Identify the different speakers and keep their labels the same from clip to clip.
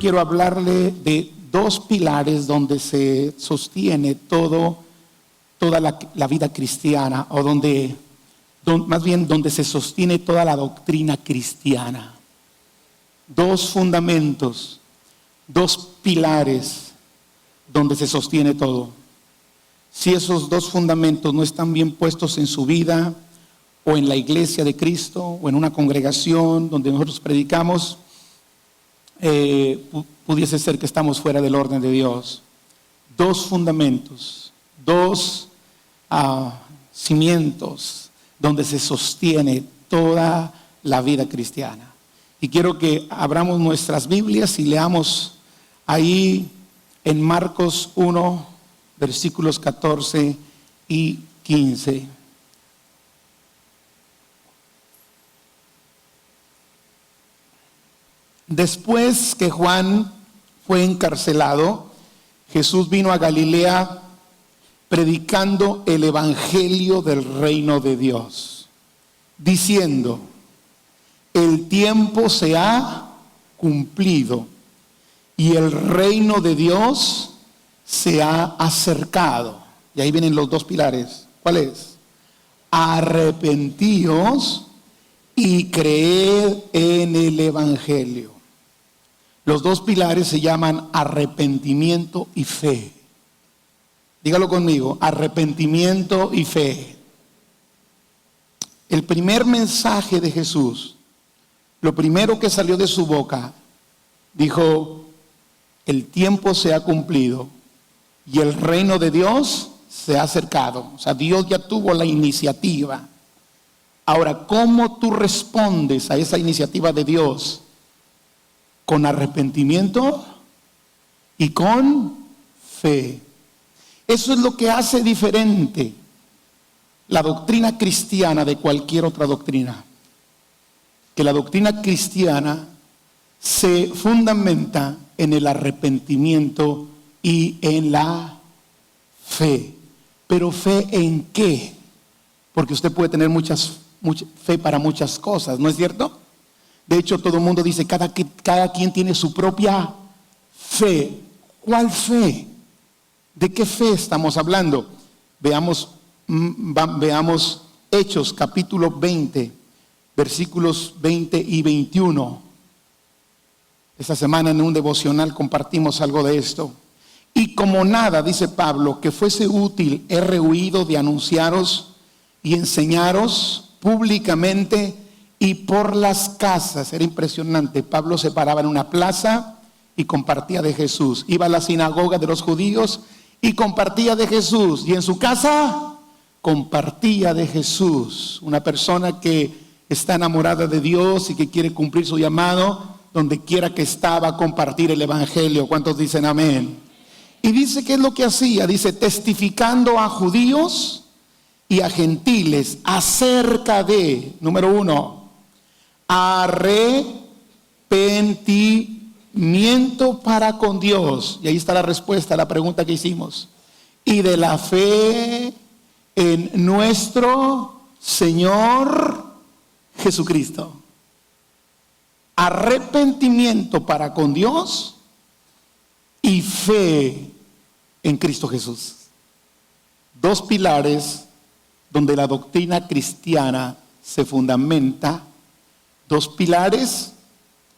Speaker 1: quiero hablarle de dos pilares donde se sostiene toda la vida cristiana, o más bien donde se sostiene toda la doctrina cristiana. Dos fundamentos, dos pilares donde se sostiene todo. Si esos dos fundamentos no están bien puestos en su vida, o en la iglesia de Cristo, o en una congregación donde nosotros predicamos, pudiese ser que estamos fuera del orden de Dios. Dos fundamentos, dos cimientos donde se sostiene toda la vida cristiana. Y quiero que abramos nuestras Biblias y leamos ahí en Marcos 1, versículos 14 y 15. Después que Juan fue encarcelado, Jesús vino a Galilea predicando el evangelio del reino de Dios, diciendo: el tiempo se ha cumplido y el reino de Dios se ha acercado. Y ahí vienen los dos pilares. ¿Cuál es? Arrepentíos y creed en el evangelio. Los dos pilares se llaman arrepentimiento y fe. Dígalo conmigo: arrepentimiento y fe. El primer mensaje de Jesús, lo primero que salió de su boca, dijo: el tiempo se ha cumplido y el reino de Dios se ha acercado. O sea, Dios ya tuvo la iniciativa. Ahora, ¿cómo tú respondes a esa iniciativa de Dios? Con arrepentimiento y con fe. Eso es lo que hace diferente la doctrina cristiana de cualquier otra doctrina. Que la doctrina cristiana se fundamenta en el arrepentimiento y en la fe. ¿Pero fe en qué? Porque usted puede tener mucha fe para muchas cosas, ¿no es cierto? De hecho, todo el mundo dice, cada quien tiene su propia fe. ¿Cuál fe? ¿De qué fe estamos hablando? Veamos Hechos capítulo 20, versículos 20 y 21. Esta semana en un devocional compartimos algo de esto. Y como nada, dice Pablo, que fuese útil, he rehuido de anunciaros y enseñaros públicamente y por las casas. Era impresionante. Pablo se paraba en una plaza y compartía de Jesús. Iba a la sinagoga de los judíos y compartía de Jesús. Y en su casa compartía de Jesús. Una persona que está enamorada de Dios y que quiere cumplir su llamado, donde quiera que estaba, a compartir el evangelio. ¿Cuántos dicen amén? Y dice, ¿qué es lo que hacía? Dice, testificando a judíos y a gentiles acerca de, número 1, arrepentimiento para con Dios. Y ahí está la respuesta a la pregunta que hicimos. Y de la fe en nuestro Señor Jesucristo. Arrepentimiento para con Dios y fe en Cristo Jesús. Dos pilares donde la doctrina cristiana se fundamenta. Dos pilares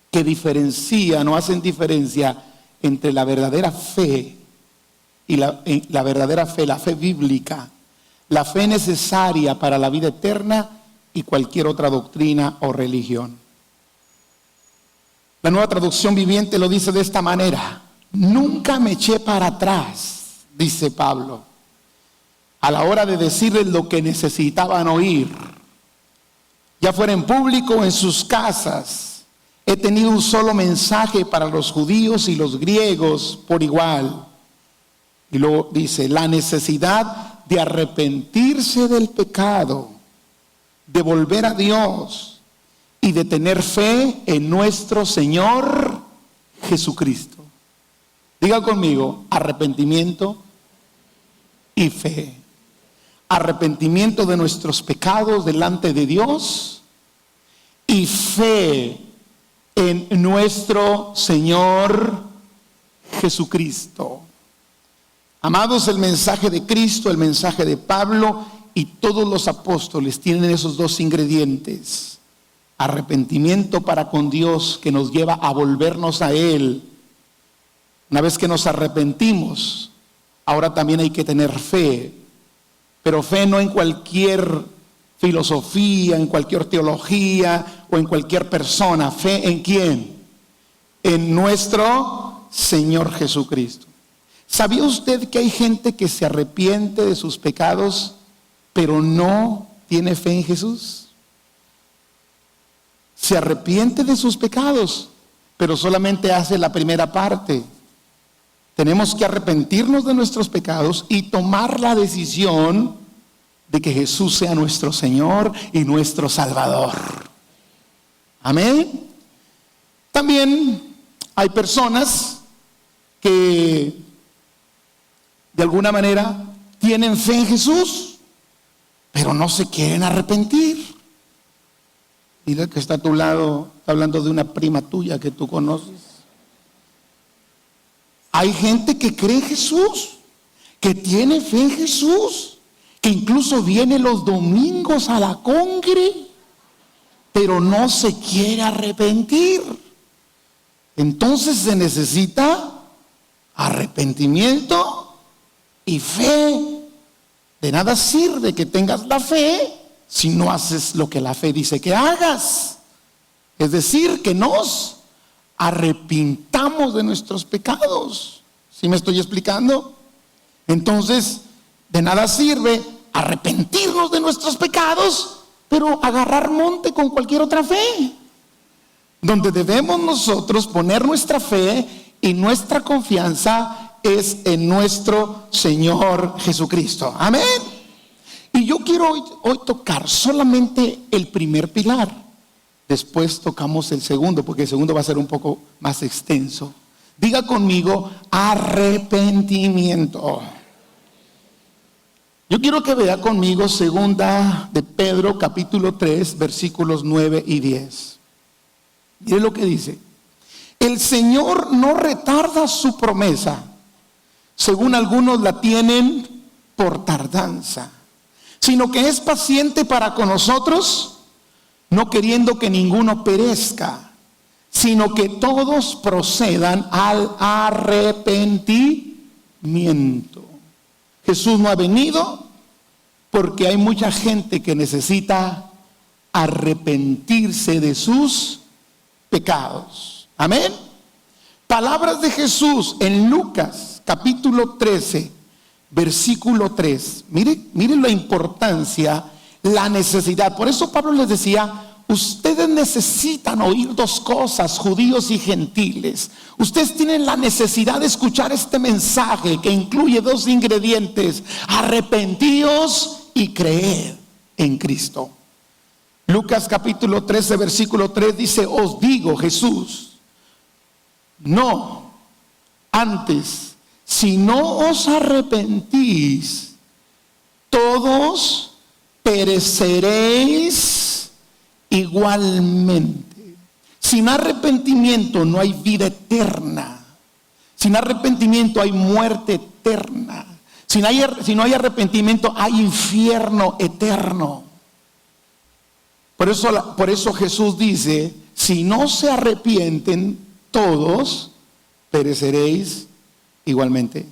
Speaker 1: que diferencian o hacen diferencia entre la verdadera fe y la verdadera fe, la fe bíblica, la fe necesaria para la vida eterna y cualquier otra doctrina o religión. La Nueva Traducción Viviente lo dice de esta manera: nunca me eché para atrás, dice Pablo, a la hora de decirles lo que necesitaban oír. Ya fuera en público o en sus casas, he tenido un solo mensaje para los judíos y los griegos por igual. Y luego dice, la necesidad de arrepentirse del pecado, de volver a Dios y de tener fe en nuestro Señor Jesucristo. Diga conmigo, arrepentimiento y fe. Arrepentimiento de nuestros pecados delante de Dios y fe en nuestro Señor Jesucristo. Amados, el mensaje de Cristo, el mensaje de Pablo y todos los apóstoles tienen esos dos ingredientes: arrepentimiento para con Dios, que nos lleva a volvernos a Él. Una vez que nos arrepentimos, ahora también hay que tener fe, pero fe no en cualquier filosofía, en cualquier teología o en cualquier persona. ¿Fe en quién? En nuestro Señor Jesucristo. ¿Sabía usted que hay gente que se arrepiente de sus pecados, pero no tiene fe en Jesús? Se arrepiente de sus pecados, pero solamente hace la primera parte. Tenemos que arrepentirnos de nuestros pecados y tomar la decisión de que Jesús sea nuestro Señor y nuestro Salvador. Amén. También hay personas que de alguna manera tienen fe en Jesús, pero no se quieren arrepentir. Dile al que está a tu lado, está hablando de una prima tuya que tú conoces. Hay gente que cree en Jesús, que tiene fe en Jesús, que incluso viene los domingos a la congre, pero no se quiere arrepentir. Entonces se necesita arrepentimiento y fe. De nada sirve que tengas la fe si no haces lo que la fe dice que hagas. Es decir, que nos arrepintamos de nuestros pecados. ¿Sí me estoy explicando? Entonces, de nada sirve arrepentirnos de nuestros pecados, pero agarrar monte con cualquier otra fe. Donde debemos nosotros poner nuestra fe y nuestra confianza es en nuestro Señor Jesucristo. Amén. Y yo quiero hoy tocar solamente el primer pilar. Después tocamos el segundo, porque el segundo va a ser un poco más extenso. Diga conmigo: arrepentimiento. Yo quiero que vea conmigo segunda de Pedro capítulo 3 versículos 9 y 10. Mire lo que dice: el Señor no retarda su promesa, según algunos la tienen por tardanza, sino que es paciente para con nosotros, no queriendo que ninguno perezca, sino que todos procedan al arrepentimiento. Jesús no ha venido porque hay mucha gente que necesita arrepentirse de sus pecados. Amén. Palabras de Jesús en Lucas capítulo 13 versículo 3. Mire la importancia, la necesidad. Por eso Pablo les decía: ustedes necesitan oír dos cosas, judíos y gentiles. Ustedes tienen la necesidad de escuchar este mensaje que incluye dos ingredientes: arrepentíos y creer en Cristo. Lucas capítulo 13 versículo 3 dice: os digo, Jesús, no, antes, si no os arrepentís, todos pereceréis igualmente. Sin arrepentimiento no hay vida eterna. Sin arrepentimiento hay muerte eterna. Si no hay arrepentimiento hay infierno eterno. Por eso Jesús dice: si no se arrepienten, todos pereceréis igualmente.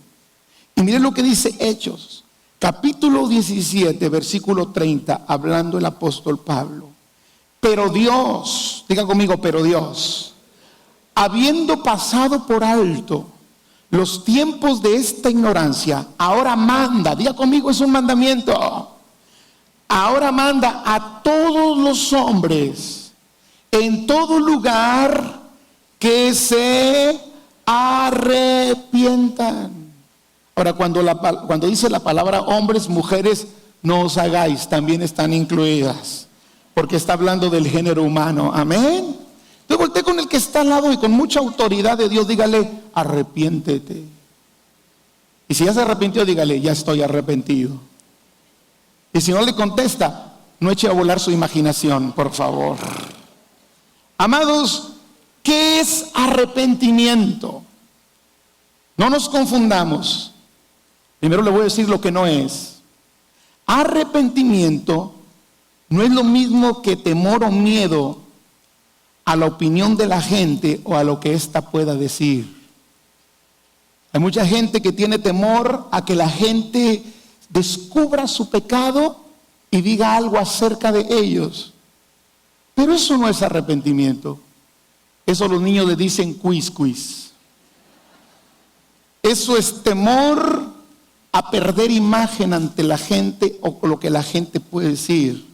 Speaker 1: Y miren lo que dice Hechos capítulo 17 versículo 30, hablando el apóstol Pablo. Pero Dios, diga conmigo, pero Dios, habiendo pasado por alto los tiempos de esta ignorancia, ahora manda, diga conmigo, es un mandamiento, ahora manda a todos los hombres en todo lugar que se arrepientan. Ahora, cuando dice la palabra hombres, mujeres, no os hagáis, también están incluidas, porque está hablando del género humano. Amén. Entonces voltee con el que está al lado y con mucha autoridad de Dios dígale: arrepiéntete. Y si ya se arrepintió, dígale: ya estoy arrepentido. Y si no le contesta, no eche a volar su imaginación, por favor. Amados, ¿Qué es arrepentimiento? No nos confundamos. Primero le voy a decir lo que no es. Arrepentimiento no es lo mismo que temor o miedo a la opinión de la gente o a lo que ésta pueda decir. Hay mucha gente que tiene temor a que la gente descubra su pecado y diga algo acerca de ellos. Pero eso no es arrepentimiento. Eso los niños le dicen quiz, quiz. Eso es temor a perder imagen ante la gente o lo que la gente puede decir.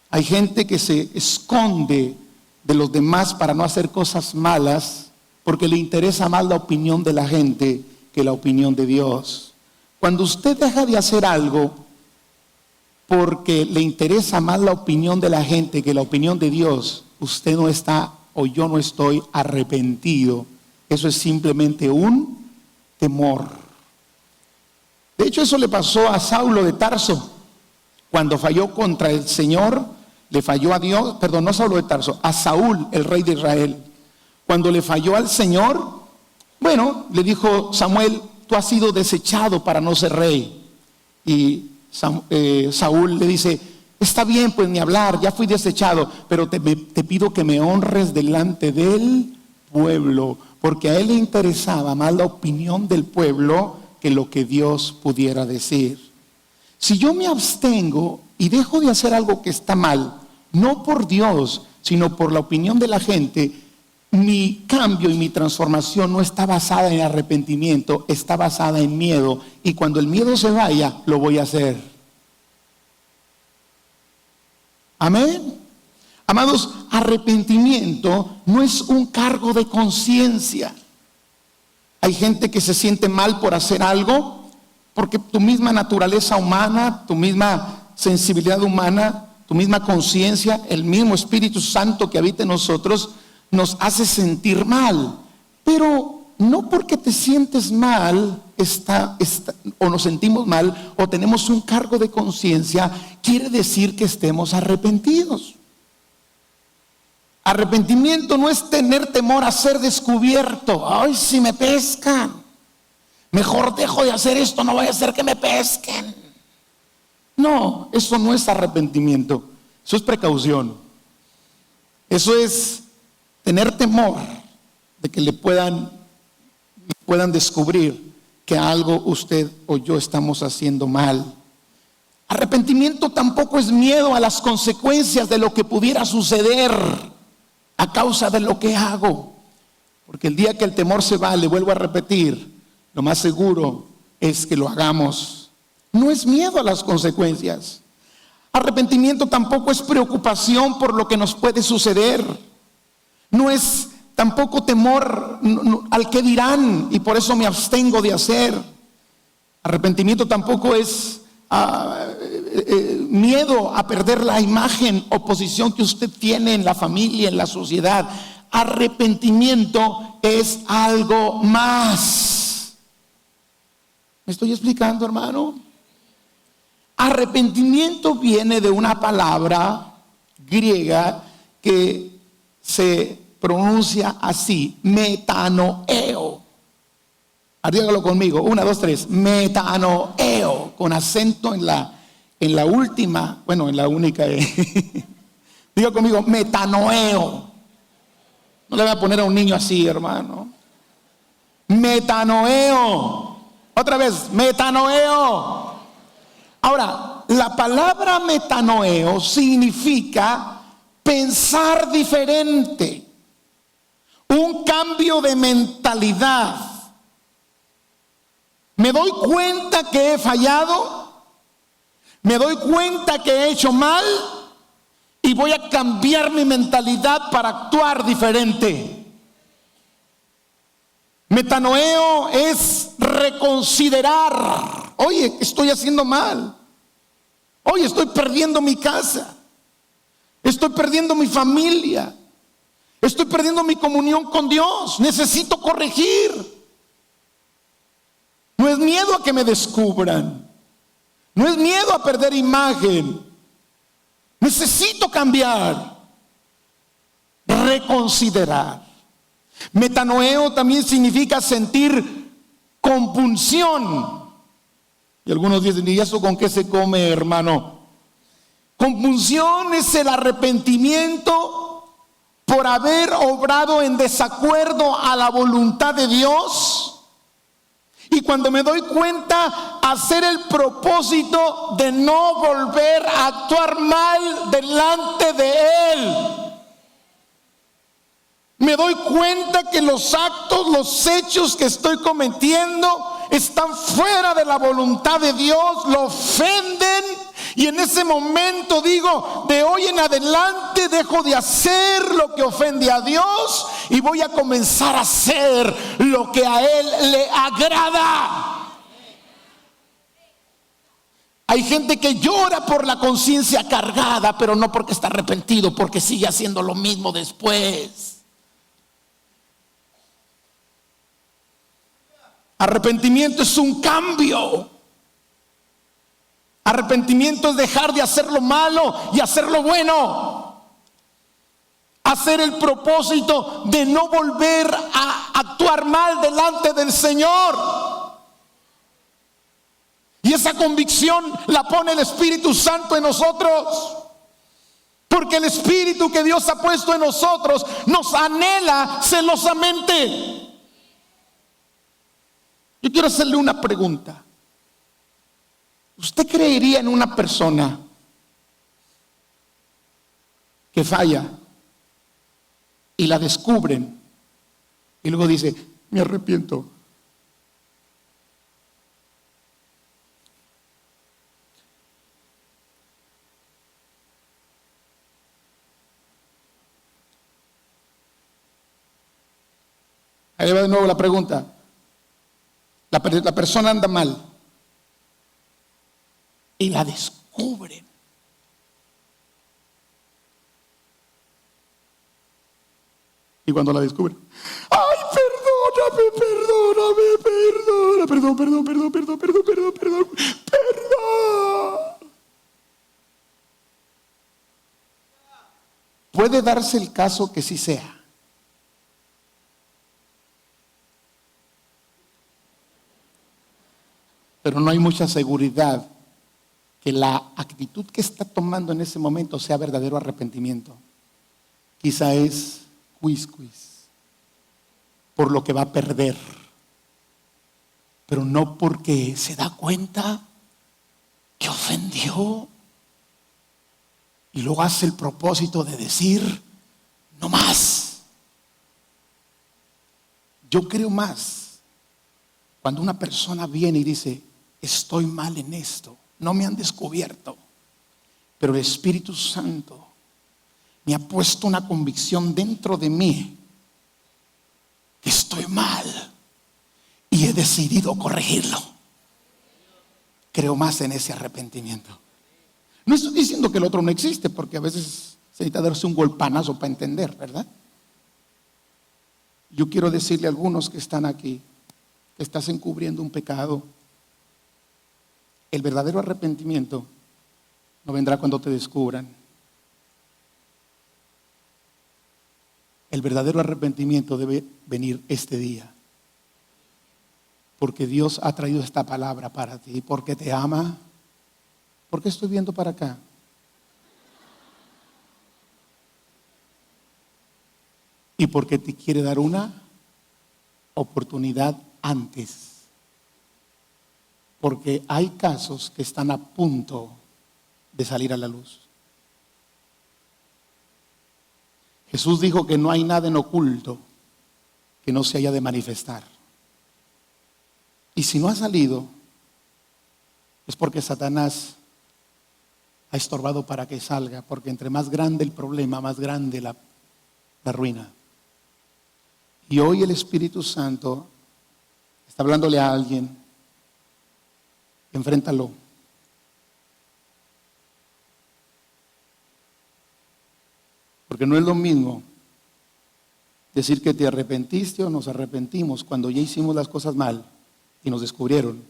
Speaker 1: Hay gente que se esconde de los demás para no hacer cosas malas porque le interesa más la opinión de la gente que la opinión de Dios. Cuando usted deja de hacer algo porque le interesa más la opinión de la gente que la opinión de Dios, usted no está, o yo no estoy arrepentido. Eso es simplemente un temor. De hecho, eso le pasó a Saulo de Tarso. Cuando falló contra el Señor, le falló a Dios, perdón, no a Saulo de Tarso, a Saúl, el rey de Israel. Cuando le falló al Señor, bueno, le dijo Samuel, tú has sido desechado para no ser rey. Y Saúl le dice, está bien, pues ni hablar, ya fui desechado, pero te pido que me honres delante del pueblo, porque a él le interesaba más la opinión del pueblo que lo que Dios pudiera decir. Si yo me abstengo y dejo de hacer algo que está mal, no por Dios, sino por la opinión de la gente, mi cambio y mi transformación no está basada en arrepentimiento, está basada en miedo. Y cuando el miedo se vaya, lo voy a hacer. Amén. Amados, arrepentimiento no es un cargo de conciencia. Hay gente que se siente mal por hacer algo, porque tu misma naturaleza humana, tu misma sensibilidad humana, tu misma conciencia, el mismo Espíritu Santo que habita en nosotros, nos hace sentir mal. Pero no porque te sientes mal, o nos sentimos mal, o tenemos un cargo de conciencia, quiere decir que estemos arrepentidos. Arrepentimiento no es tener temor a ser descubierto. Ay, si me pescan, mejor dejo de hacer esto, no vaya a ser que me pesquen. No, eso no es arrepentimiento. Eso es precaución. Eso es tener temor de que le puedan descubrir que algo usted o yo estamos haciendo mal. Arrepentimiento tampoco es miedo a las consecuencias de lo que pudiera suceder a causa de lo que hago. Porque el día que el temor se va, le vuelvo a repetir, lo más seguro es que lo hagamos. No es miedo a las consecuencias. Arrepentimiento tampoco es preocupación por lo que nos puede suceder. No es tampoco temor al que dirán y por eso me abstengo de hacer. Arrepentimiento tampoco es miedo a perder la imagen o posición que usted tiene en la familia, en la sociedad. Arrepentimiento es algo más. ¿Me estoy explicando, hermano? Arrepentimiento viene de una palabra griega que se pronuncia así, metanoeo. Dígalo conmigo, 1, 2, 3, metanoeo, con acento en la última, bueno, en la única. Diga conmigo, metanoeo. No le voy a poner a un niño así, hermano. Metanoeo. Otra vez, metanoeo. Ahora, la palabra metanoeo significa pensar diferente, un cambio de mentalidad. Me doy cuenta que he fallado, me doy cuenta que he hecho mal y voy a cambiar mi mentalidad para actuar diferente. Metanoeo es reconsiderar. Oye, estoy haciendo mal. Oye, estoy perdiendo mi casa. Estoy perdiendo mi familia. Estoy perdiendo mi comunión con Dios. Necesito corregir. No es miedo a que me descubran. No es miedo a perder imagen. Necesito cambiar. Reconsiderar. Metanoeo también significa sentir compunción. Y algunos dicen, ¿y eso con qué se come, hermano? Compunción es el arrepentimiento por haber obrado en desacuerdo a la voluntad de Dios. Y cuando me doy cuenta, hacer el propósito de no volver a actuar mal delante de Él. Me doy cuenta que los actos, los hechos que estoy cometiendo están fuera de la voluntad de Dios, lo ofenden. Y en ese momento digo, de hoy en adelante dejo de hacer lo que ofende a Dios y voy a comenzar a hacer lo que a Él le agrada. Hay gente que llora por la conciencia cargada, pero no porque está arrepentido, porque sigue haciendo lo mismo después. Arrepentimiento es un cambio. Arrepentimiento es dejar de hacer lo malo y hacer lo bueno. Hacer el propósito de no volver a actuar mal delante del Señor. Y esa convicción la pone el Espíritu Santo en nosotros. Porque el Espíritu que Dios ha puesto en nosotros nos anhela celosamente. Yo quiero hacerle una pregunta. ¿Usted creería en una persona que falla y la descubren y luego dice, me arrepiento? Ahí va de nuevo la pregunta. La persona anda mal y la descubren. Y cuando la descubren, ¡ay, perdón! Puede darse el caso que sí sea. Pero no hay mucha seguridad que la actitud que está tomando en ese momento sea verdadero arrepentimiento. Quizá es quis por lo que va a perder, pero no porque se da cuenta que ofendió y luego hace el propósito de decir no más. Yo creo más cuando una persona viene y dice, estoy mal en esto, no me han descubierto, pero el Espíritu Santo me ha puesto una convicción dentro de mí que estoy mal y he decidido corregirlo. Creo más en ese arrepentimiento. No estoy diciendo que el otro no existe, porque a veces se necesita darse un golpanazo para entender, ¿verdad? Yo quiero decirle a algunos que están aquí que estás encubriendo un pecado. El verdadero arrepentimiento no vendrá cuando te descubran. El verdadero arrepentimiento debe venir este día. Porque Dios ha traído esta palabra para ti, porque te ama. ¿Por qué estoy viendo para acá? Y porque te quiere dar una oportunidad antes. Porque hay casos que están a punto de salir a la luz. Jesús dijo que no hay nada en oculto que no se haya de manifestar. Y si no ha salido, es porque Satanás ha estorbado para que salga, porque entre más grande el problema, más grande la ruina. Y hoy el Espíritu Santo está hablándole a alguien. Enfréntalo. Porque no es lo mismo decir que te arrepentiste o nos arrepentimos cuando ya hicimos las cosas mal y nos descubrieron.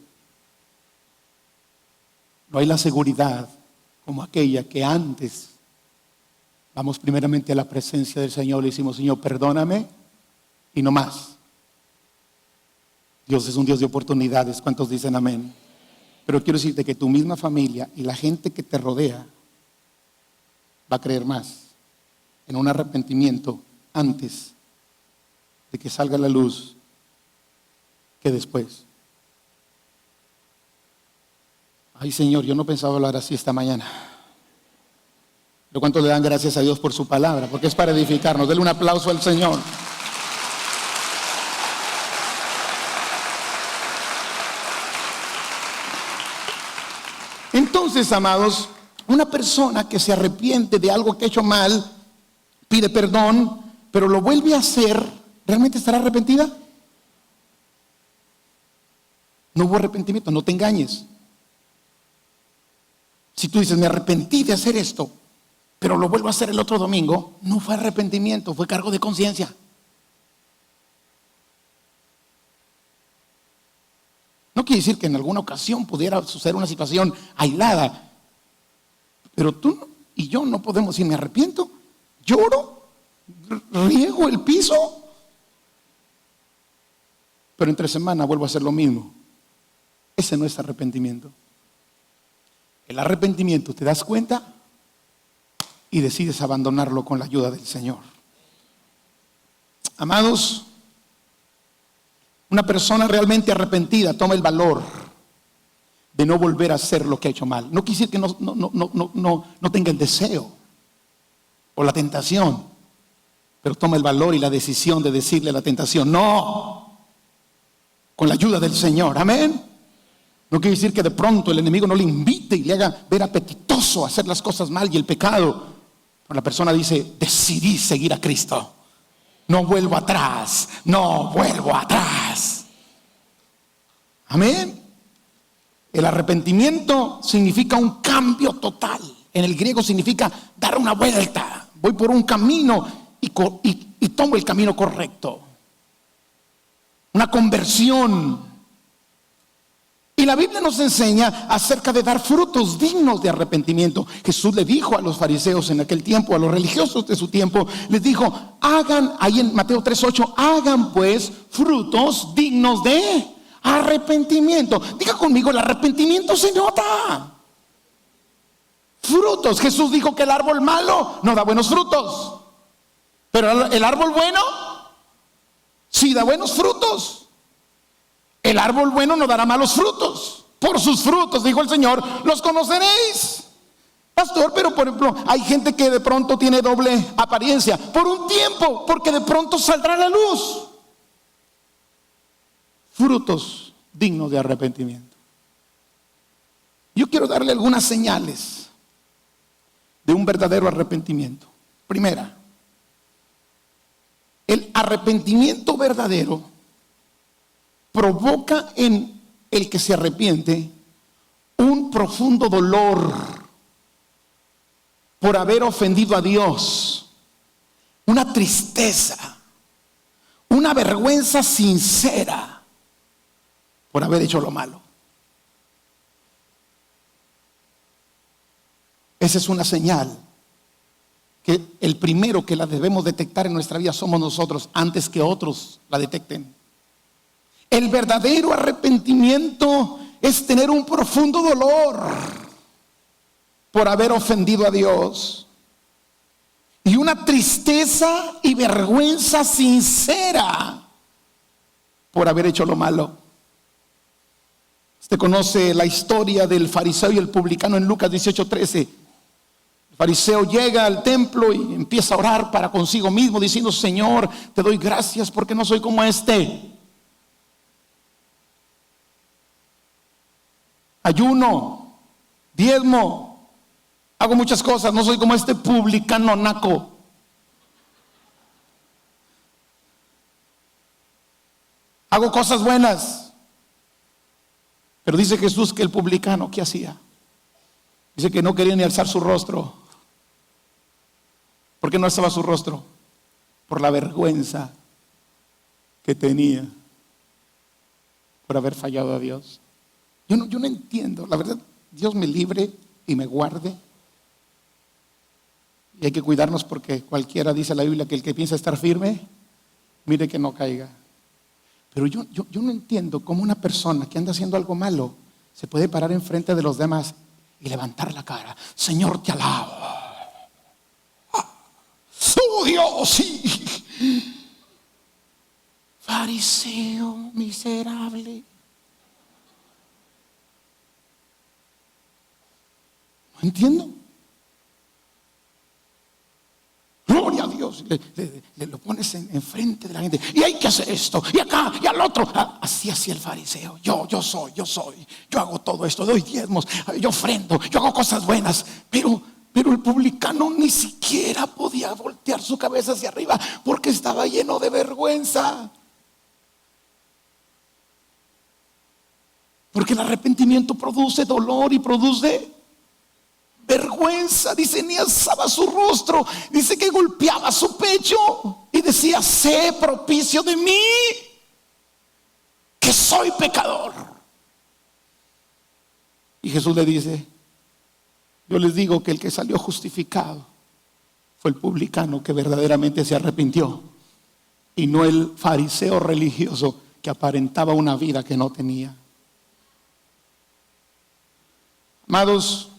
Speaker 1: No hay la seguridad como aquella que antes vamos primeramente a la presencia del Señor, le decimos, Señor, perdóname, y no más. Dios es un Dios de oportunidades. ¿Cuántos dicen amén? Pero quiero decirte que tu misma familia y la gente que te rodea va a creer más en un arrepentimiento antes de que salga a la luz que después. Ay, Señor, yo no pensaba hablar así esta mañana. Pero ¿cuántos le dan gracias a Dios por su palabra? Porque es para edificarnos. Denle un aplauso al Señor. Entonces, amados, una persona que se arrepiente de algo que ha hecho mal, pide perdón, pero lo vuelve a hacer, ¿realmente estará arrepentida? No hubo arrepentimiento, no te engañes. Si tú dices, me arrepentí de hacer esto, pero lo vuelvo a hacer el otro domingo, no fue arrepentimiento, fue cargo de conciencia. No quiere decir que en alguna ocasión pudiera suceder una situación aislada, pero tú y yo no podemos decir, me arrepiento, lloro, riego el piso, pero entre semana vuelvo a hacer lo mismo. Ese no es arrepentimiento. El arrepentimiento, te das cuenta y decides abandonarlo con la ayuda del Señor. Amados, una persona realmente arrepentida toma el valor de no volver a hacer lo que ha hecho mal. No quiere decir que no tenga el deseo o la tentación, pero toma el valor y la decisión de decirle a la tentación, no, con la ayuda del Señor. Amén. No quiere decir que de pronto el enemigo no le invite y le haga ver apetitoso hacer las cosas mal y el pecado. Pero la persona dice, decidí seguir a Cristo. No vuelvo atrás, no vuelvo atrás. Amén. El arrepentimiento significa un cambio total. En el griego significa dar una vuelta. Voy por un camino y tomo el camino correcto. Una conversión. Y la Biblia nos enseña acerca de dar frutos dignos de arrepentimiento. Jesús le dijo a los fariseos en aquel tiempo, a los religiosos de su tiempo, les dijo, hagan, ahí en Mateo 3:8, hagan pues frutos dignos de arrepentimiento. Diga conmigo, el arrepentimiento se nota. Frutos. Jesús dijo que el árbol malo no da buenos frutos, pero el árbol bueno sí da buenos frutos. El árbol bueno no dará malos frutos. Por sus frutos, dijo el Señor, los conoceréis. Pastor, pero por ejemplo, hay gente que de pronto tiene doble apariencia. Por un tiempo, porque de pronto saldrá a la luz. Frutos dignos de arrepentimiento. Yo quiero darle algunas señales de un verdadero arrepentimiento. Primera, el arrepentimiento verdadero provoca en el que se arrepiente un profundo dolor por haber ofendido a Dios, una tristeza, una vergüenza sincera por haber hecho lo malo. Esa es una señal que el primero que la debemos detectar en nuestra vida somos nosotros antes que otros la detecten. El verdadero arrepentimiento es tener un profundo dolor por haber ofendido a Dios y una tristeza y vergüenza sincera por haber hecho lo malo. Usted conoce la historia del fariseo y el publicano en Lucas 18:13. El fariseo llega al templo y empieza a orar para consigo mismo diciendo, Señor, te doy gracias porque no soy como este. Ayuno, diezmo, hago muchas cosas, no soy como este publicano naco. Hago cosas buenas. Pero dice Jesús que el publicano, ¿qué hacía? Dice que no quería ni alzar su rostro. ¿Por qué no alzaba su rostro? Por la vergüenza que tenía por haber fallado a Dios. Yo no entiendo, la verdad, Dios me libre y me guarde. Y hay que cuidarnos porque cualquiera dice la Biblia que el que piensa estar firme, Mire que no caiga. Pero yo no entiendo cómo una persona que anda haciendo algo malo se puede parar enfrente de los demás y levantar la cara. Señor, te alabo. ¡Oh, Dios! Sí. Fariseo miserable. No entiendo. Gloria a Dios. Le lo pones enfrente de la gente. Y hay que hacer esto. Y acá, y al otro. Así hacía el fariseo. Yo soy. Yo hago todo esto. Doy diezmos. Yo ofrendo. Yo hago cosas buenas. Pero el publicano ni siquiera podía voltear su cabeza hacia arriba porque estaba lleno de vergüenza. Porque el arrepentimiento produce dolor y produce vergüenza. Dice, ni alzaba su rostro. Dice que golpeaba su pecho y decía, sé propicio de mí, que soy pecador. Y Jesús le dice, yo les digo que el que salió justificado fue el publicano que verdaderamente se arrepintió, y no el fariseo religioso que aparentaba una vida que no tenía. Amados,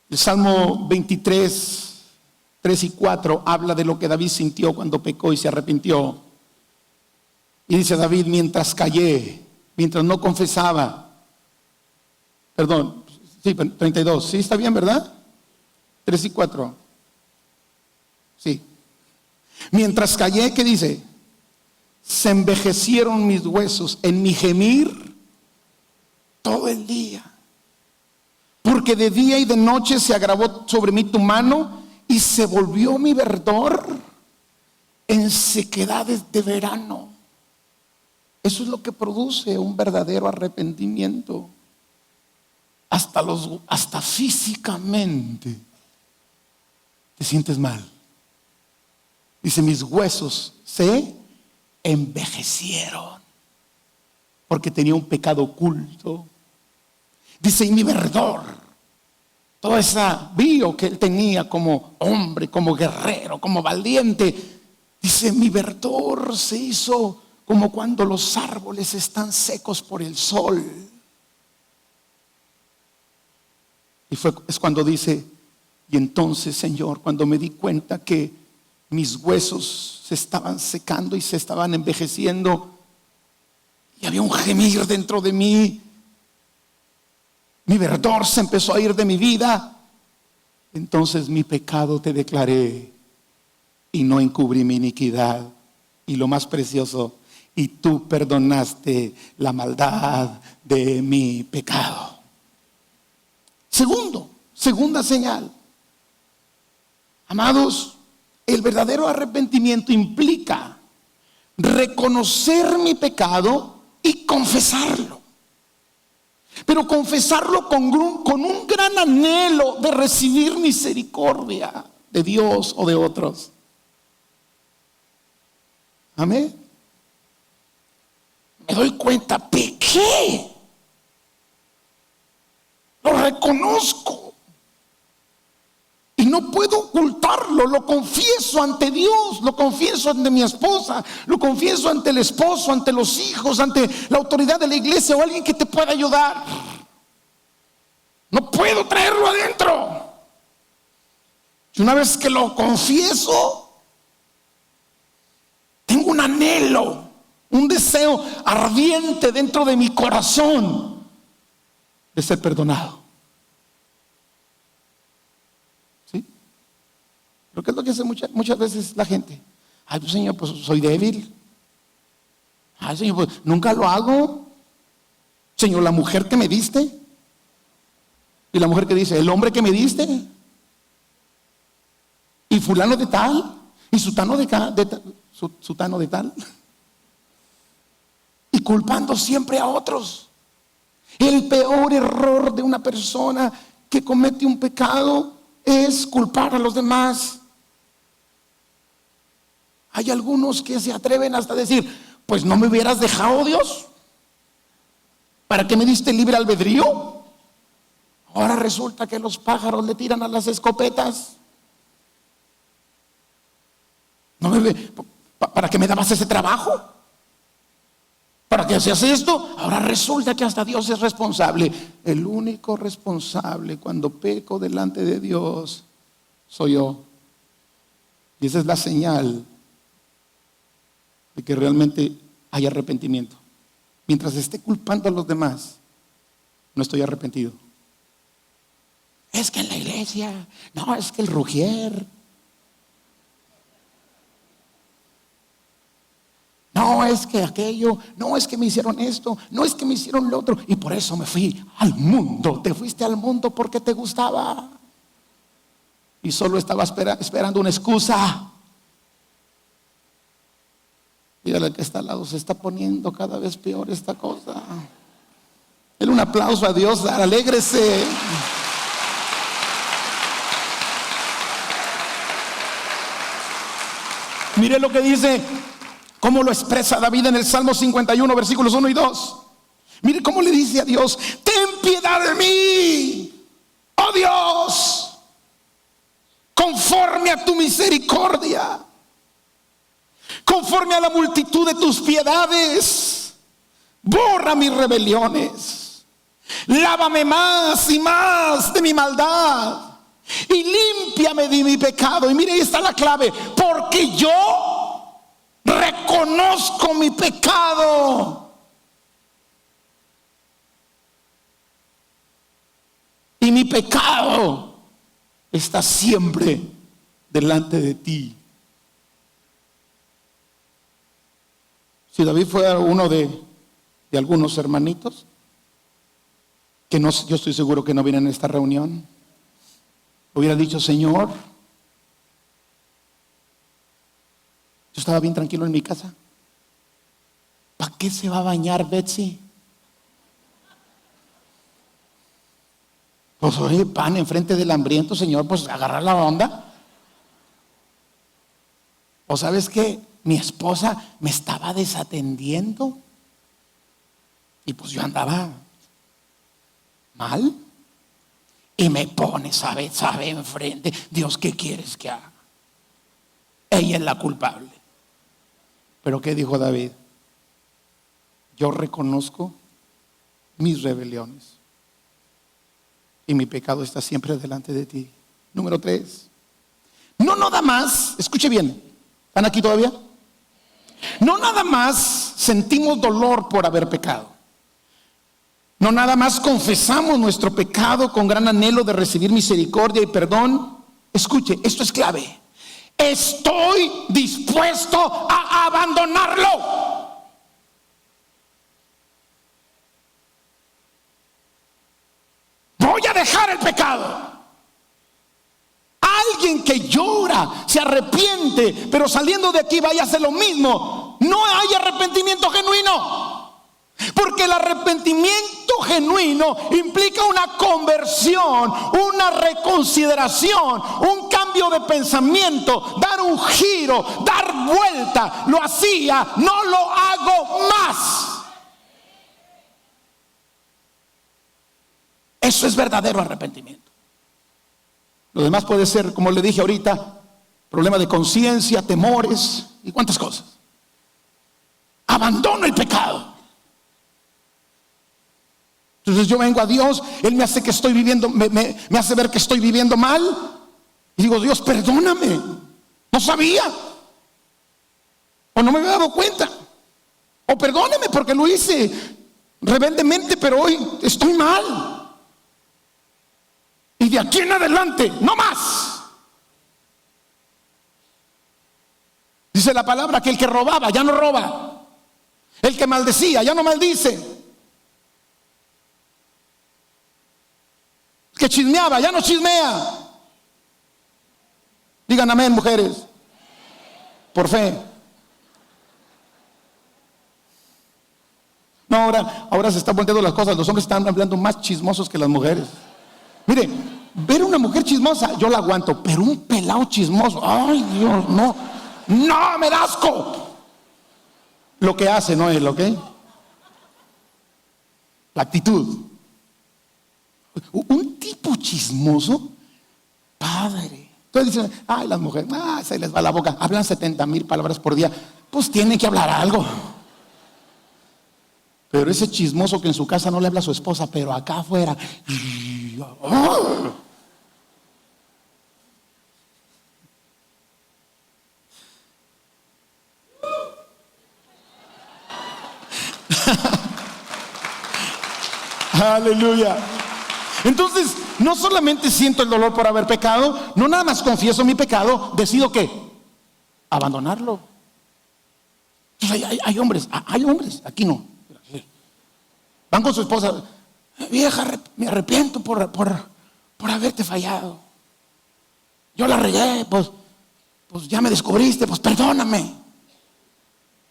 Speaker 1: el Salmo 23, 3 y 4 habla de lo que David sintió cuando pecó y se arrepintió. Y dice David, mientras callé, mientras no confesaba, perdón, sí, 32, sí, está bien, ¿verdad? 3 y 4, sí. Mientras callé, ¿qué dice? Se envejecieron mis huesos en mi gemir todo el día. Porque de día y de noche se agravó sobre mí tu mano y se volvió mi verdor en sequedades de verano. Eso es lo que produce un verdadero arrepentimiento. Hasta físicamente te sientes mal. Dice, mis huesos se envejecieron porque tenía un pecado oculto. Dice, y mi verdor, toda esa brío que él tenía como hombre, como guerrero, como valiente, dice, mi verdor se hizo como cuando los árboles están secos por el sol. Y es cuando dice, y entonces, Señor, cuando me di cuenta que mis huesos se estaban secando y se estaban envejeciendo, y había un gemir dentro de mí, mi verdor se empezó a ir de mi vida. Entonces mi pecado te declaré y no encubrí mi iniquidad. Y lo más precioso, y tú perdonaste la maldad de mi pecado. Segunda señal. Amados, el verdadero arrepentimiento implica reconocer mi pecado y confesarlo. Pero confesarlo con un gran anhelo de recibir misericordia de Dios o de otros. Amén. Me doy cuenta, pequé. Lo reconozco. Y no puedo ocultarlo, lo confieso ante Dios, lo confieso ante mi esposa, lo confieso ante el esposo, ante los hijos, ante la autoridad de la iglesia o alguien que te pueda ayudar. No puedo traerlo adentro. Y una vez que lo confieso, tengo un anhelo, un deseo ardiente dentro de mi corazón de ser perdonado. ¿Pero qué es lo que hace muchas veces la gente? Ay, pues Señor, pues soy débil. Ay, Señor, pues nunca lo hago. Señor, la mujer que me diste. Y la mujer que dice, el hombre que me diste. Y fulano de tal. Y sutano de tal. Y culpando siempre a otros. El peor error de una persona que comete un pecado es culpar a los demás. Hay algunos que se atreven hasta decir, pues no me hubieras dejado, Dios. ¿Para qué me diste libre albedrío? Ahora resulta que los pájaros le tiran a las escopetas. No ¿Para qué me dabas ese trabajo? ¿Para qué hacías esto? Ahora resulta que hasta Dios es responsable. El único responsable cuando peco delante de Dios soy yo. Y esa es la señal de que realmente hay arrepentimiento. Mientras esté culpando a los demás, no estoy arrepentido. Es que en la iglesia, no, es que el Rugier, no, es que aquello, no, es que me hicieron esto, no, es que me hicieron lo otro, y por eso me fui al mundo. Te fuiste al mundo porque te gustaba y solo estaba esperando una excusa. Dígale al que está al lado, se está poniendo cada vez peor esta cosa. Denle un aplauso a Dios, alégrese. Mire lo que dice, cómo lo expresa David en el Salmo 51, versículos 1 y 2. Mire cómo le dice a Dios: ten piedad de mí, oh Dios, conforme a tu misericordia, conforme a la multitud de tus piedades, borra mis rebeliones, lávame más y más de mi maldad y límpiame de mi pecado. Y mire, ahí está la clave: porque yo reconozco mi pecado y mi pecado está siempre delante de ti. Si David fuera uno de algunos hermanitos que no, yo estoy seguro que no vienen a esta reunión, hubiera dicho: Señor, yo estaba bien tranquilo en mi casa, ¿para qué se va a bañar Betsy? Pues oye, pan enfrente del hambriento, Señor, pues agarrar la onda. ¿O sabes qué? Mi esposa me estaba desatendiendo y pues yo andaba mal y me pone, sabe enfrente. Dios, ¿qué quieres que haga? Ella es la culpable. Pero ¿qué dijo David? Yo reconozco mis rebeliones y mi pecado está siempre delante de ti. Número 3. No nada más, escuche bien, ¿están aquí todavía? No nada más sentimos dolor por haber pecado. No nada más confesamos nuestro pecado con gran anhelo de recibir misericordia y perdón. Escuche, esto es clave. Estoy dispuesto a abandonarlo. Voy a dejar el pecado. Alguien que llora, se arrepiente, pero saliendo de aquí vaya a hacer lo mismo, no hay arrepentimiento genuino. Porque el arrepentimiento genuino implica una conversión, una reconsideración, un cambio de pensamiento, dar un giro, dar vuelta. Lo hacía, no lo hago más. Eso es verdadero arrepentimiento. Lo demás puede ser, como le dije ahorita, problema de conciencia, temores y cuántas cosas. Abandono el pecado. Entonces yo vengo a Dios, Él me hace que estoy viviendo, me hace ver que estoy viviendo mal. Y digo: Dios, perdóname, no sabía, o no me había dado cuenta, o perdóname porque lo hice rebeldemente, pero hoy estoy mal. Y de aquí en adelante, no más. Dice la palabra que el que robaba ya no roba, el que maldecía ya no maldice, el que chismeaba ya no chismea. Digan amén, mujeres, por fe. No, ahora se están volteando las cosas. Los hombres están hablando más chismosos que las mujeres. Mire, ver una mujer chismosa yo la aguanto, pero un pelado chismoso, ay Dios, no me da asco. Lo que hace, no es lo que, la actitud. Un tipo chismoso, padre, Entonces dicen, ay, las mujeres, se les va la boca, hablan 70,000 palabras por día. Pues tienen que hablar algo. Pero ese chismoso que en su casa no le habla a su esposa, pero acá afuera. Aleluya. Entonces, no solamente siento el dolor por haber pecado, no nada más confieso mi pecado, decido ¿qué? Abandonarlo. Entonces, hay hombres, aquí no. Van con su esposa, vieja, me arrepiento por haberte fallado. Yo la regué, pues ya me descubriste, pues perdóname.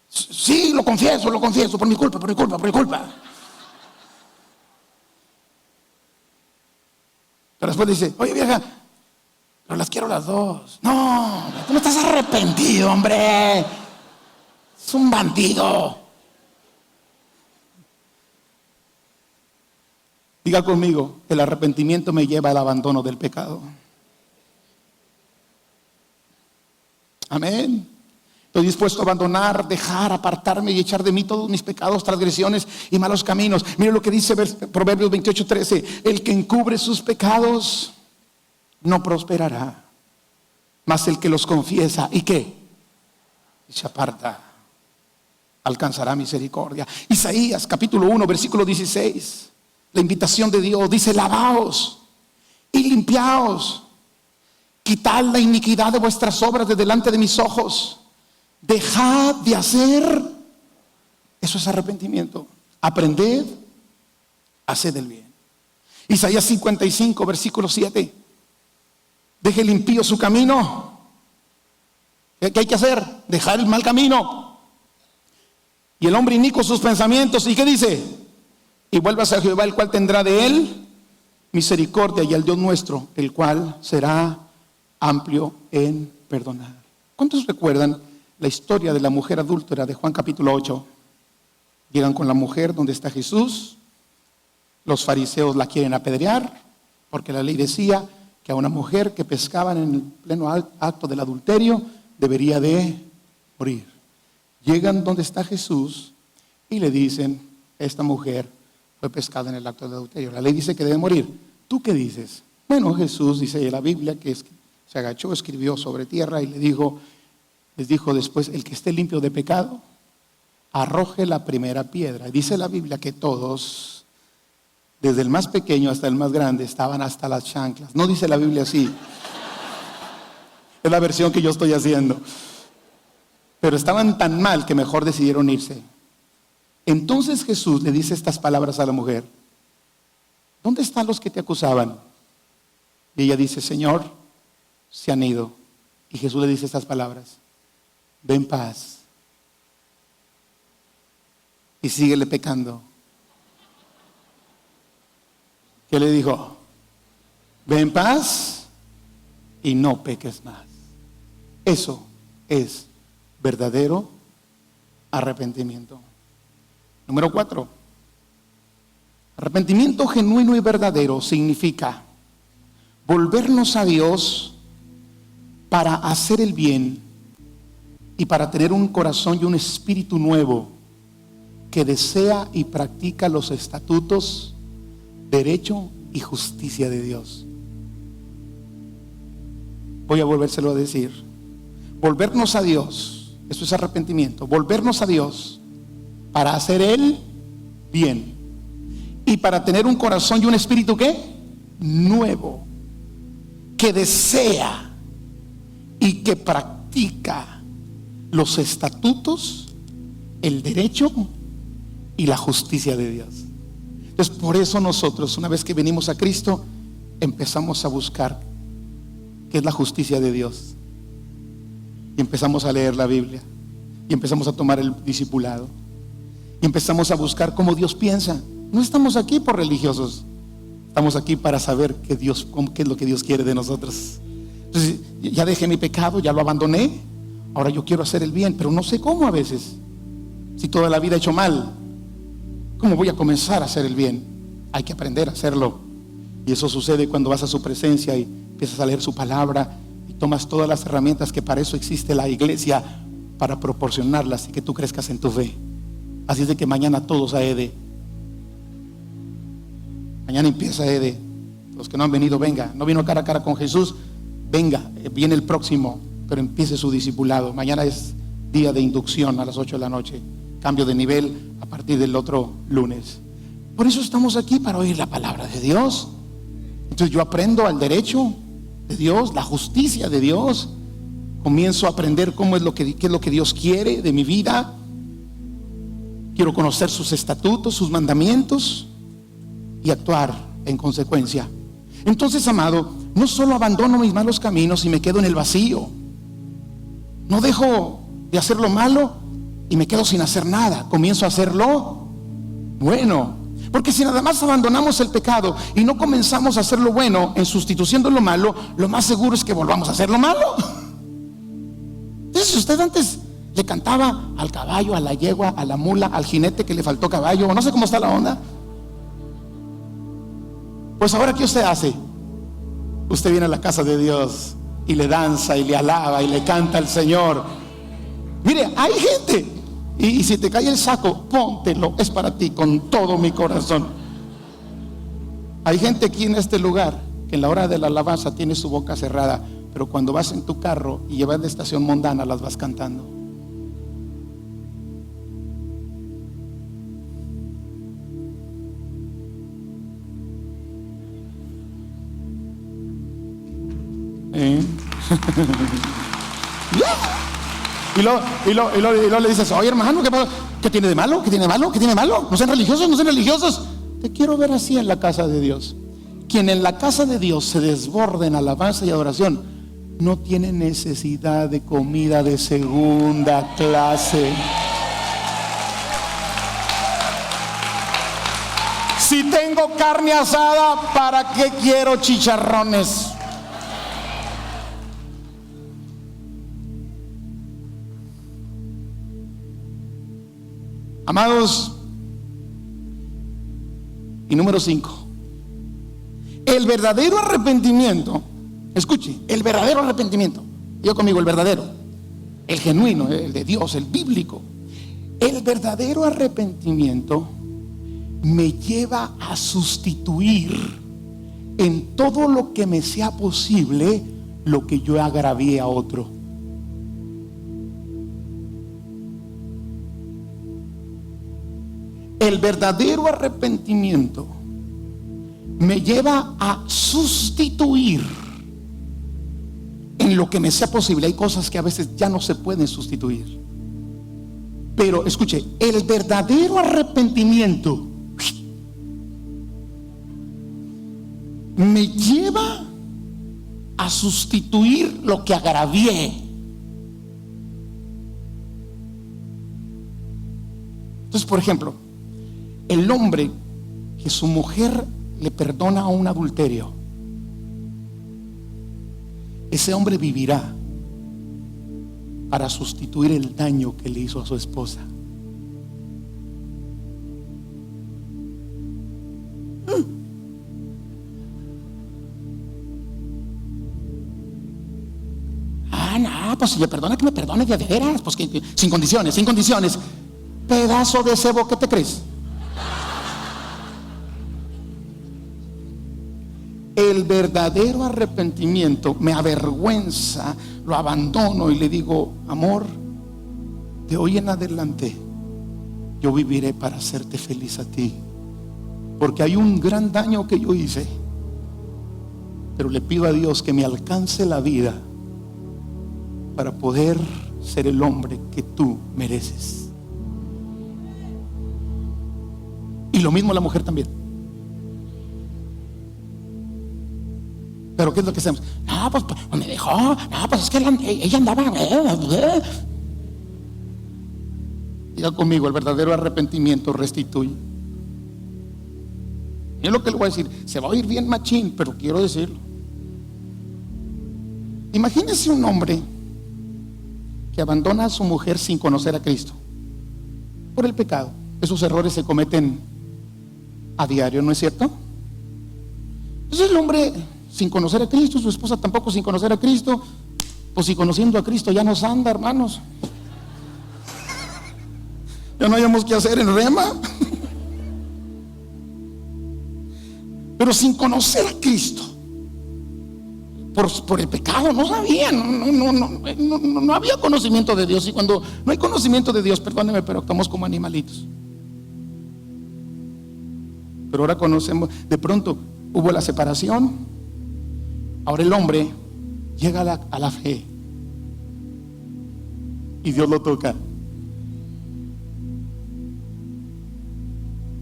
Speaker 1: Sí, lo confieso, por mi culpa. Pero después dice, oye vieja, pero las quiero las dos. No, tú no estás arrepentido, hombre. Es un bandido. Diga conmigo, el arrepentimiento me lleva al abandono del pecado. Amén. Estoy dispuesto a abandonar, dejar, apartarme y echar de mí todos mis pecados, transgresiones y malos caminos. Mire lo que dice Proverbios 28:13. El que encubre sus pecados no prosperará, mas el que los confiesa, ¿y qué? Y se aparta, alcanzará misericordia. Isaías capítulo 1 versículo 16. La invitación de Dios dice, lavaos y limpiaos, quitad la iniquidad de vuestras obras de delante de mis ojos, dejad de hacer. Eso es arrepentimiento. Aprended, haced el bien. Isaías 55 versículo 7. Deje el impío su camino. ¿Qué hay que hacer? Dejar el mal camino. Y el hombre inicuo sus pensamientos. ¿Y qué dice? Y vuelvas a Jehová, el cual tendrá de él misericordia, y al Dios nuestro, el cual será amplio en perdonar. ¿Cuántos recuerdan la historia de la mujer adúltera de Juan capítulo 8? Llegan con la mujer donde está Jesús. Los fariseos la quieren apedrear, porque la ley decía que a una mujer que pescaban en el pleno acto del adulterio debería de morir. Llegan donde está Jesús y le dicen, esta mujer fue pescada en el acto del adulterio. La ley dice que debe morir. ¿Tú qué dices? Bueno, Jesús dice en la Biblia que se agachó, escribió sobre tierra y les dijo después, el que esté limpio de pecado, arroje la primera piedra. Dice la Biblia que todos, desde el más pequeño hasta el más grande, estaban hasta las chanclas. No dice la Biblia así. Es la versión que yo estoy haciendo. Pero estaban tan mal que mejor decidieron irse. Entonces Jesús le dice estas palabras a la mujer. ¿Dónde están los que te acusaban? Y ella dice, Señor, se han ido. Y Jesús le dice estas palabras. Ve en paz. Y síguele pecando. ¿Qué le dijo? Ve en paz y no peques más. Eso es verdadero arrepentimiento. Número 4. Arrepentimiento genuino y verdadero significa volvernos a Dios para hacer el bien y para tener un corazón y un espíritu nuevo que desea y practica los estatutos, derecho y justicia de Dios. Voy a volvérselo a decir. Volvernos a Dios, eso es arrepentimiento. Volvernos a Dios para hacer el bien y para tener un corazón y un espíritu ¿qué? Nuevo, que desea y que practica los estatutos, el derecho y la justicia de Dios. Entonces, por eso nosotros, una vez que venimos a Cristo, empezamos a buscar qué es la justicia de Dios. Y empezamos a leer la Biblia. Y empezamos a tomar el discipulado. Y empezamos a buscar cómo Dios piensa. No estamos aquí por religiosos. Estamos aquí para saber qué es lo que Dios quiere de nosotros. Entonces, ya dejé mi pecado, ya lo abandoné. Ahora yo quiero hacer el bien, pero no sé cómo a veces. Si toda la vida he hecho mal, ¿cómo voy a comenzar a hacer el bien? Hay que aprender a hacerlo. Y eso sucede cuando vas a su presencia y empiezas a leer su palabra y tomas todas las herramientas que para eso existe la iglesia, para proporcionarlas y que tú crezcas en tu fe. Así es de que mañana todos a EDE. Mañana empieza EDE. Los que no han venido, venga. No vino cara a cara con Jesús, venga. Viene el próximo, pero empiece su discipulado. Mañana es día de inducción a las 8 de la noche. Cambio de nivel a partir del otro lunes. Por eso estamos aquí, para oír la palabra de Dios. Entonces yo aprendo al derecho de Dios, la justicia de Dios. Comienzo a aprender qué es lo que Dios quiere de mi vida. Quiero conocer sus estatutos, sus mandamientos y actuar en consecuencia. Entonces, amado, no solo abandono mis malos caminos y me quedo en el vacío. No dejo de hacer lo malo y me quedo sin hacer nada. Comienzo a hacerlo bueno. Porque si nada más abandonamos el pecado y no comenzamos a hacer lo bueno en sustitución de lo malo, lo más seguro es que volvamos a hacer lo malo. Entonces, usted antes le cantaba al caballo, a la yegua, a la mula, al jinete que le faltó caballo, no sé cómo está la onda. Pues ahora, ¿qué usted hace? Usted viene a la casa de Dios y le danza y le alaba y le canta al Señor. Mire, hay gente, y si te cae el saco, póntelo, es para ti, con todo mi corazón. Hay gente aquí en este lugar que en la hora de la alabanza tiene su boca cerrada, pero cuando vas en tu carro y llevas de estación mundana, las vas cantando. Y luego le dices: oye, hermano, ¿qué tiene de malo? ¿Qué tiene de malo? ¿Qué tiene de malo? No sean religiosos, no sean religiosos. Te quiero ver así en la casa de Dios. Quien en la casa de Dios se desborde en alabanza y adoración, no tiene necesidad de comida de segunda clase. Si tengo carne asada, ¿para qué quiero chicharrones? Amados, y número 5, el verdadero arrepentimiento. Escuche, el verdadero arrepentimiento. Yo conmigo, el verdadero, el genuino, el de Dios, el bíblico. El verdadero arrepentimiento me lleva a sustituir en todo lo que me sea posible lo que yo agravié a otro. El verdadero arrepentimiento me lleva a sustituir en lo que me sea posible. Hay cosas que a veces ya no se pueden sustituir. Pero escuche, el verdadero arrepentimiento me lleva a sustituir lo que agravié. Entonces, por ejemplo, el hombre que su mujer le perdona a un adulterio, ese hombre vivirá para sustituir el daño que le hizo a su esposa. No, pues si le perdona, que me perdone de veras, pues que sin condiciones, sin condiciones. Pedazo de cebo, ¿qué te crees? El verdadero arrepentimiento me avergüenza, lo abandono y le digo: amor, de hoy en adelante yo viviré para hacerte feliz a ti, porque hay un gran daño que yo hice, pero le pido a Dios que me alcance la vida para poder ser el hombre que tú mereces. Y lo mismo la mujer también. Pero ¿qué es lo que hacemos? No, pues me dejó. No, pues es que ella andaba. Diga conmigo, el verdadero arrepentimiento restituye. Y es lo que le voy a decir. Se va a oír bien machín, pero quiero decirlo. Imagínese un hombre que abandona a su mujer sin conocer a Cristo por el pecado. Esos errores se cometen a diario, ¿no es cierto? Entonces el hombre, sin conocer a Cristo, su esposa tampoco sin conocer a Cristo, Pues si conociendo a Cristo ya nos anda, hermanos. Ya no hayamos que hacer en rema. Pero sin conocer a Cristo, por el pecado, no sabían, no había conocimiento de Dios. Y cuando no hay conocimiento de Dios, perdóneme, pero actuamos como animalitos. Pero ahora conocemos. De pronto hubo la separación. Ahora el hombre llega a la fe y Dios lo toca.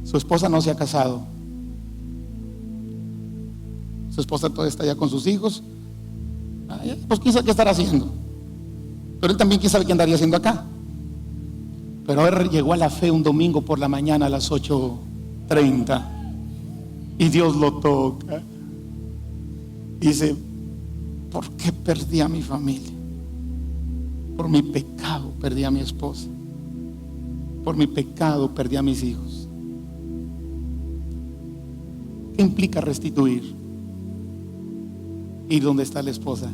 Speaker 1: Su esposa no se ha casado. Su esposa todavía está allá con sus hijos. Pues quién sabe qué estará haciendo. Pero él también quién sabe qué andaría haciendo acá. Pero él llegó a la fe un domingo por la mañana a las 8:30 y Dios lo toca. Dice: ¿por qué perdí a mi familia? Por mi pecado perdí a mi esposa. Por mi pecado perdí a mis hijos. ¿Qué implica restituir? Ir donde está la esposa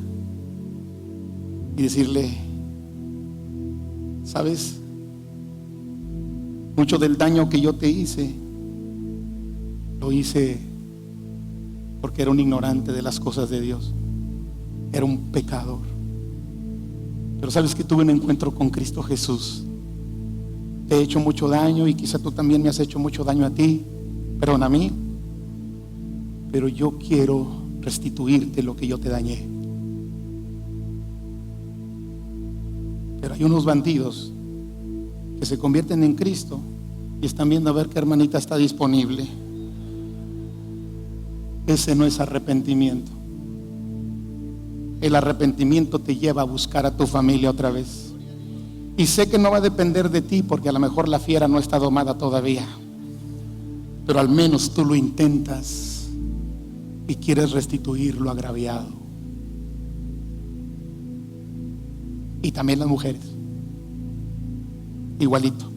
Speaker 1: y decirle: ¿sabes? Mucho del daño que yo te hice, lo hice porque era un ignorante de las cosas de Dios. Era un pecador. Pero sabes que tuve un encuentro con Cristo Jesús. Te he hecho mucho daño y quizá tú también me has hecho mucho daño a ti. Perdón, a mí. Pero yo quiero restituirte lo que yo te dañé. Pero hay unos bandidos que se convierten en Cristo y están viendo a ver qué hermanita está disponible. Ese no es arrepentimiento. El arrepentimiento te lleva a buscar a tu familia otra vez. Y sé que no va a depender de ti, porque a lo mejor la fiera no está domada todavía, pero al menos tú lo intentas y quieres restituir lo agraviado. Y también las mujeres, igualito.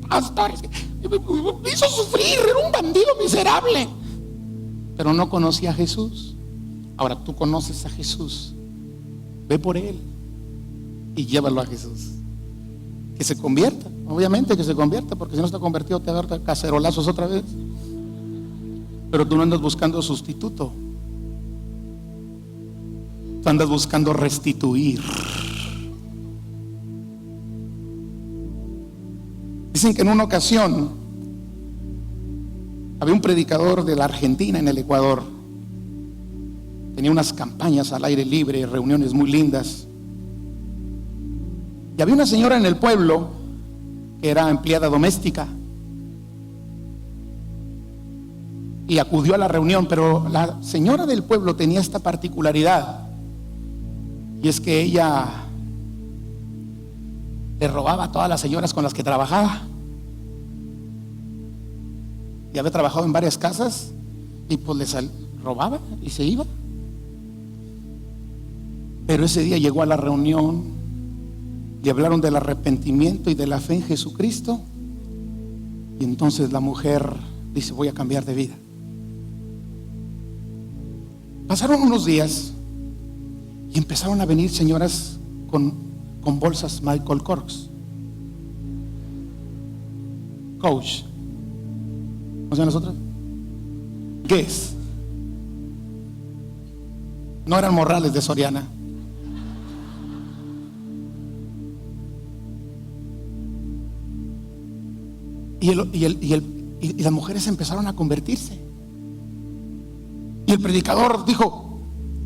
Speaker 1: Pastor, me hizo sufrir, era un bandido miserable, pero no conocía a Jesús. Ahora tú conoces a Jesús, ve por él y llévalo a Jesús. Que se convierta, obviamente que se convierta, porque si no está convertido te va a dar cacerolazos otra vez. Pero tú no andas buscando sustituto, tú andas buscando restituir. Dicen que en una ocasión había un predicador de la Argentina en el Ecuador. Tenía unas campañas al aire libre, reuniones muy lindas. Y había una señora en el pueblo que era empleada doméstica y acudió a la reunión, pero la señora del pueblo tenía esta particularidad, y es que ella le robaba a todas las señoras con las que trabajaba. Y había trabajado en varias casas y pues les robaba y se iba. Pero ese día llegó a la reunión, le hablaron del arrepentimiento y de la fe en Jesucristo, y entonces la mujer dice: voy a cambiar de vida. Pasaron unos días y empezaron a venir señoras con bolsas Michael Kors, Coach, ¿no son las otras? Guess. No eran Morrales de Soriana. Y las mujeres empezaron a convertirse. Y el predicador dijo: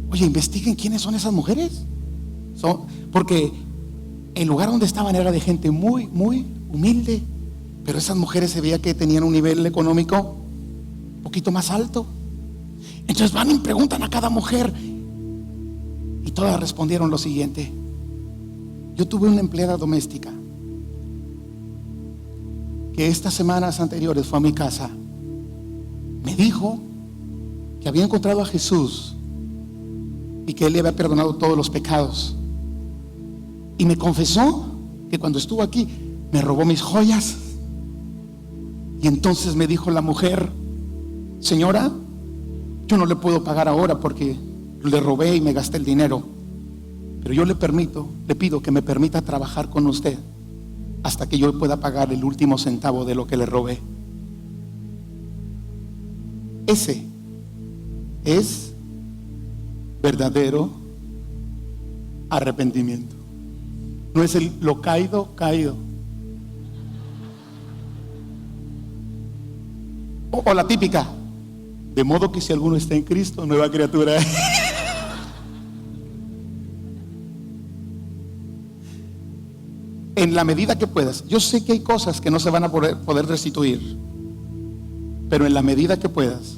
Speaker 1: oye, investiguen quiénes son esas mujeres. Porque el lugar donde estaban era de gente muy, muy humilde, pero esas mujeres se veía que tenían un nivel económico un poquito más alto. Entonces van y preguntan a cada mujer, y todas respondieron lo siguiente: yo tuve una empleada doméstica que estas semanas anteriores fue a mi casa, me dijo que había encontrado a Jesús y que Él le había perdonado todos los pecados, y me confesó que cuando estuvo aquí me robó mis joyas. Y entonces me dijo la mujer: señora, yo no le puedo pagar ahora porque le robé y me gasté el dinero, pero yo le pido que me permita trabajar con usted hasta que yo pueda pagar el último centavo de lo que le robé. Ese es verdadero arrepentimiento. No es lo caído, caído. O la típica, de modo que si alguno está en Cristo, nueva criatura. En la medida que puedas. Yo sé que hay cosas que no se van a poder restituir, pero en la medida que puedas,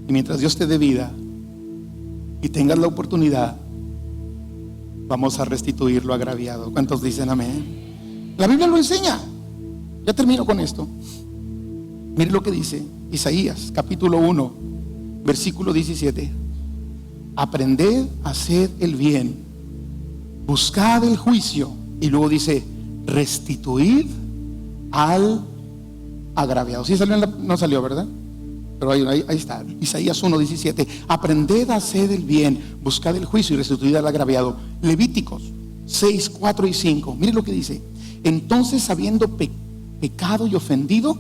Speaker 1: y mientras Dios te dé vida y tengas la oportunidad, vamos a restituir lo agraviado. ¿Cuántos dicen amén? La Biblia lo enseña. Ya termino con esto. Mire lo que dice Isaías capítulo 1 versículo 17. Aprended a hacer el bien, buscad el juicio, y luego dice restituid al agraviado. ¿Sí salió? No salió, ¿verdad? Pero ahí está, Isaías 1:17. Aprended a hacer el bien, buscad el juicio y restituid al agraviado. Levíticos 6:4 y 5. Mire lo que dice. Entonces, habiendo pecado y ofendido,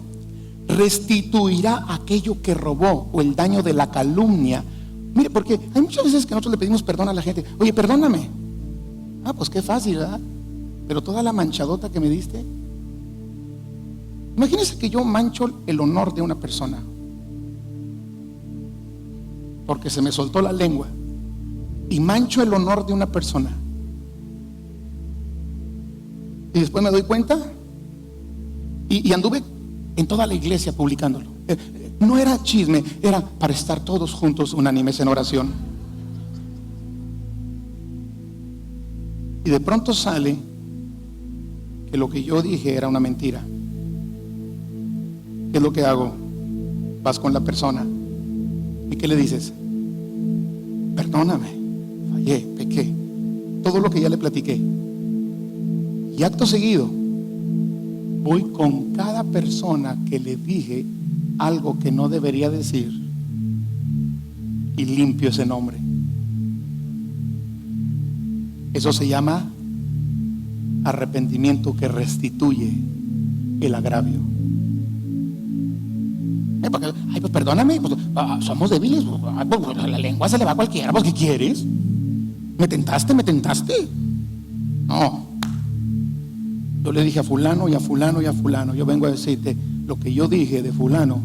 Speaker 1: restituirá aquello que robó, o el daño de la calumnia. Mire, porque hay muchas veces que nosotros le pedimos perdón a la gente. Oye, perdóname. Ah, pues qué fácil, ¿verdad? Pero toda la manchadota que me diste. Imagínense que yo mancho el honor de una persona porque se me soltó la lengua, y mancho el honor de una persona, y después me doy cuenta y anduve en toda la iglesia publicándolo. No era chisme, era para estar todos juntos unánimes en oración. Y de pronto sale que lo que yo dije era una mentira. ¿Qué es lo que hago? Vas con la persona y ¿qué le dices? Perdóname, fallé, pequé, todo lo que ya le platiqué. Y acto seguido voy con cada persona que le dije algo que no debería decir y limpio ese nombre. Eso se llama arrepentimiento que restituye el agravio. Ay, pues perdóname, pues, somos débiles, pues, la lengua se le va a cualquiera, pues ¿qué quieres? ¿Me tentaste? No. Yo le dije a fulano y a fulano y a fulano. Yo vengo a decirte, lo que yo dije de fulano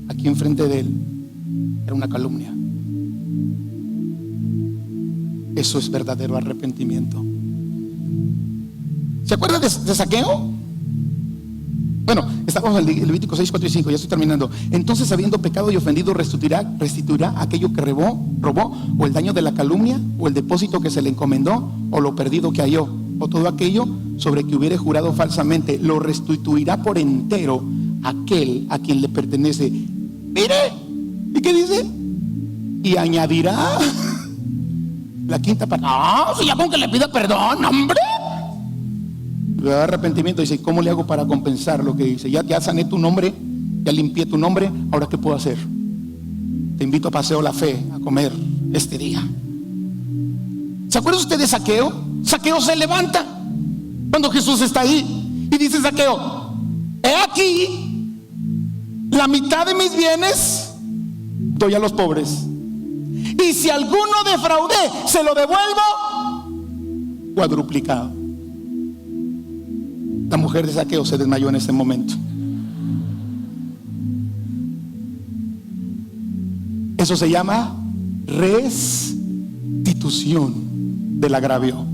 Speaker 1: aquí enfrente de él era una calumnia. Eso es verdadero arrepentimiento. ¿Se acuerdan de Zaqueo? Bueno, estamos en Levítico 6, 4 y 5, ya estoy terminando. Entonces, habiendo pecado y ofendido, restituirá aquello que robó, o el daño de la calumnia, o el depósito que se le encomendó, o lo perdido que halló, o todo aquello sobre que hubiere jurado falsamente. Lo restituirá por entero aquel a quien le pertenece. Mire, ¿y qué dice? Y añadirá la quinta parte. No, si ya con que le pida perdón, hombre. Le da arrepentimiento. Dice, ¿cómo le hago para compensar lo que dice? Ya sané tu nombre, ya limpié tu nombre, ahora ¿qué puedo hacer? Te invito a Paseo La Fe a comer este día. ¿Se acuerda usted de Zaqueo? Zaqueo se levanta cuando Jesús está ahí y dice Zaqueo, he aquí, la mitad de mis bienes doy a los pobres, y si alguno defraudé, se lo devuelvo cuadruplicado. La mujer de Zaqueo se desmayó en ese momento. Eso se llama restitución del agravio.